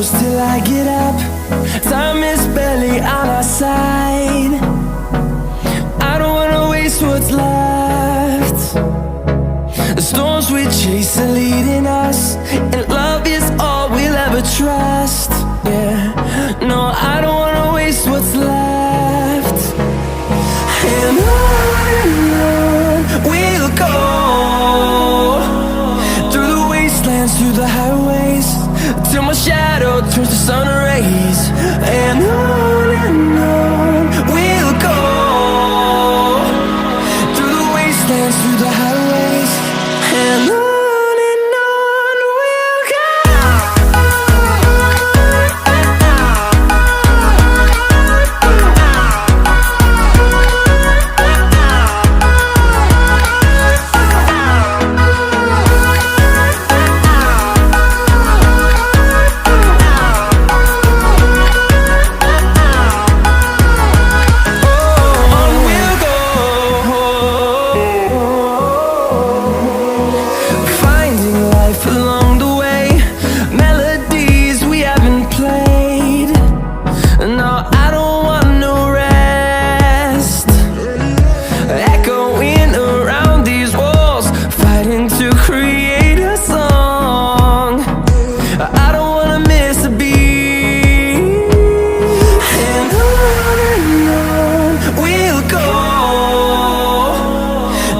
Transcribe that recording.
close till I get up. Time is barely on our side. I don't wanna waste what's left. The storms we chase are leading us, and love is all we'll ever trust. Yeah, no, I don't wanna waste what's left. And on we'll go, through the wastelands, through the highways, till my shadow turns to sun rays. And on